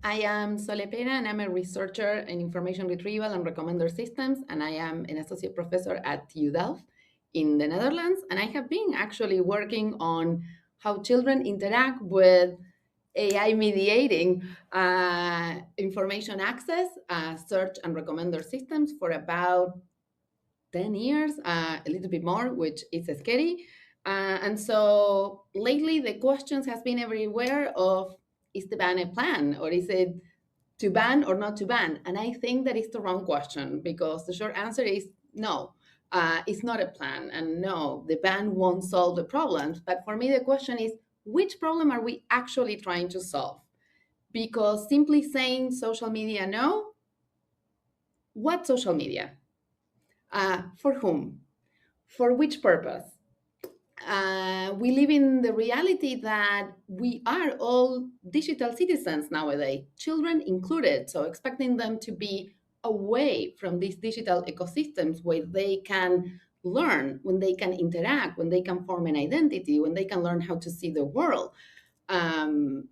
I am Sole Pera, and I'm a researcher in information retrieval and recommender systems, and I am an associate professor at UDelft in the Netherlands. And I have been actually working on how children interact with AI mediating information access, search, and recommender systems for about 10 years, a little bit more, which is scary. And so lately the questions has been everywhere of, is the ban a plan, or is it to ban or not to ban? And I think that is the wrong question, because the short answer is no. It's not a plan, and no, the ban won't solve the problems. But for me, the question is, which problem are we actually trying to solve? Because simply saying social media no, what social media? For whom? For which purpose? We live in the reality that we are all digital citizens nowadays, children included. So expecting them to be away from these digital ecosystems where they can learn, when they can interact, when they can form an identity, when they can learn how to see the world. Um,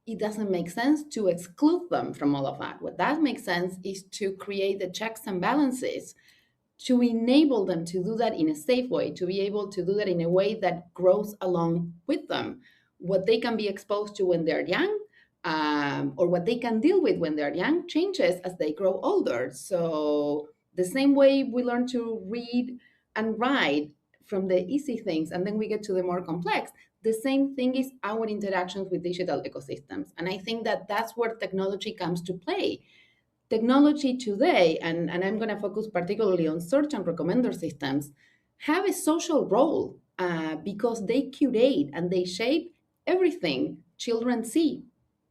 it doesn't make sense to exclude them from all of that. What does make sense is to create the checks and balances to enable them to do that in a safe way, to be able to do that in a way that grows along with them. What they can be exposed to when they're young, or what they can deal with when they're young, changes as they grow older. So, the same way we learn to read and write from the easy things, and then we get to the more complex, the same thing is our interactions with digital ecosystems. And I think that that's where technology comes to play. Technology today, and I'm going to focus particularly on search and recommender systems, have a social role because they curate and they shape everything children see,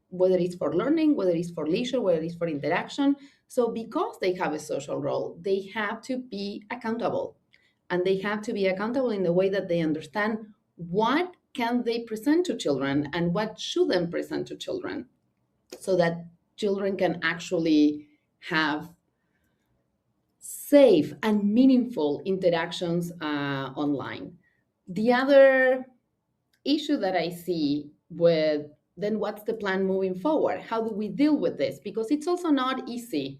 whether it's for learning, whether it's for leisure, whether it's for interaction. So because they have a social role, they have to be accountable. And they have to be accountable in the way that they understand what can they present to children and what should them present to children, so that children can actually have safe and meaningful interactions online. The other issue that I see with, then what's the plan moving forward? How do we deal with this? Because it's also not easy,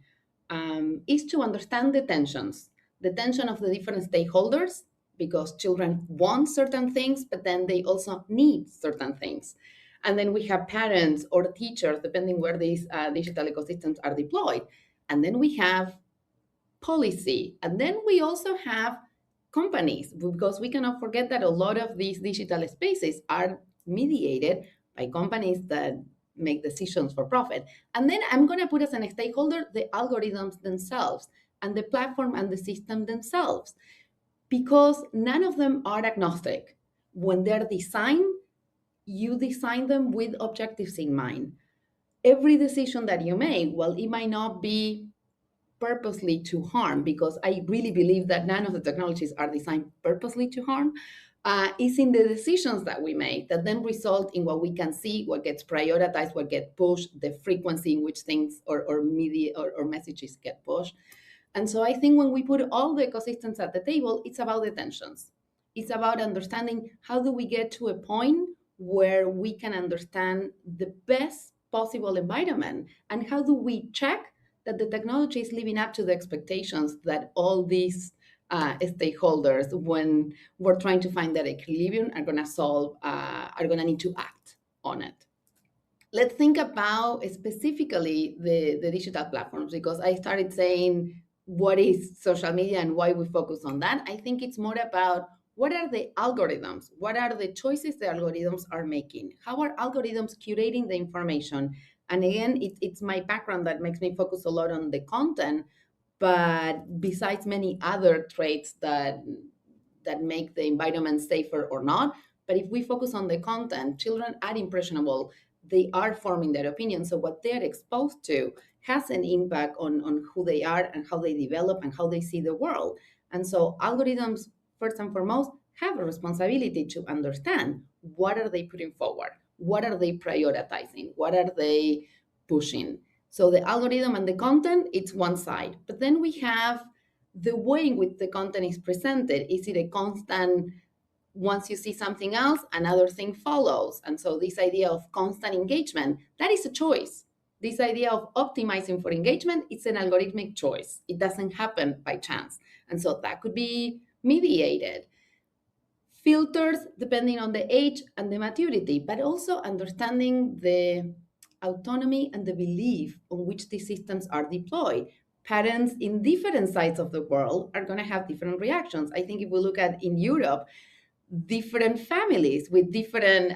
is to understand the tension of the different stakeholders, because children want certain things, but then they also need certain things. And then we have parents or teachers, depending where these digital ecosystems are deployed. And then we have policy. And then we also have companies, because we cannot forget that a lot of these digital spaces are mediated by companies that make decisions for profit. And then I'm going to put as a stakeholder the algorithms themselves and the platform and the system themselves, because none of them are agnostic. When they're designed, you design them with objectives in mind. Every decision that you make, well, it might not be purposely to harm, because I really believe that none of the technologies are designed purposely to harm. Is in the decisions that we make that then result in what we can see, what gets prioritized, what gets pushed, the frequency in which things or media or messages get pushed. And so I think when we put all the ecosystems at the table, it's about the tensions. It's about understanding how do we get to a point where we can understand the best possible environment, and how do we check that the technology is living up to the expectations that all these stakeholders, when we're trying to find that equilibrium, are going to solve, are going to need to act on it. Let's think about specifically the digital platforms, because I started saying what is social media and why we focus on that. I think it's more about what are the algorithms, what are the choices the algorithms are making, how are algorithms curating the information. And again, it's my background that makes me focus a lot on the content, but besides many other traits that make the environment safer or not. But if we focus on the content, children are impressionable. They are forming their opinion. So what they're exposed to has an impact on who they are and how they develop and how they see the world. And so algorithms, first and foremost, have a responsibility to understand what are they putting forward, what are they prioritizing, what are they pushing. So the algorithm and the content, it's one side. But then we have the way in which the content is presented. Is it a constant, once you see something else, another thing follows? And so this idea of constant engagement, that is a choice. This idea of optimizing for engagement, it's an algorithmic choice. It doesn't happen by chance. And so that could be mediated. Filters depending on the age and the maturity, but also understanding the autonomy and the belief on which these systems are deployed. Parents in different sides of the world are going to have different reactions. I think if we look at in Europe, different families with different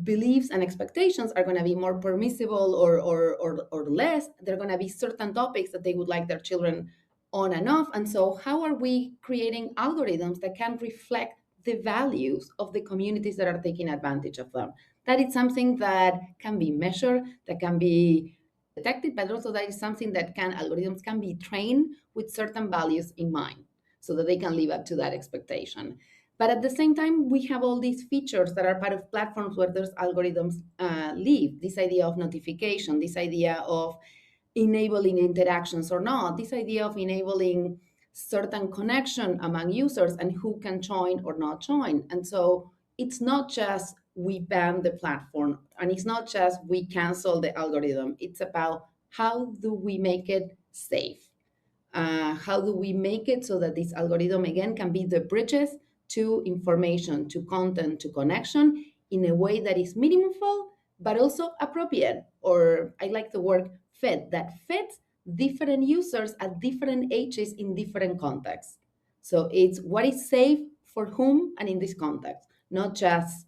beliefs and expectations are going to be more permissible or less. There are going to be certain topics that they would like their children on and off. And so, how are we creating algorithms that can reflect the values of the communities that are taking advantage of them? That is something that can be measured, that can be detected, but also that is something that algorithms can be trained with certain values in mind so that they can live up to that expectation. But at the same time, we have all these features that are part of platforms where those algorithms live. This idea of notification, this idea of enabling interactions or not, this idea of enabling certain connection among users and who can join or not join. And so it's not just we ban the platform and it's not just we cancel the algorithm. It's about how do we make it safe? How do we make it so that this algorithm again can be the bridges to information, to content, to connection in a way that is meaningful but also appropriate, or I like the word fit, that fits different users at different ages in different contexts. So it's what is safe for whom and in this context, not just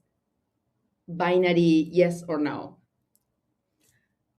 binary yes or no.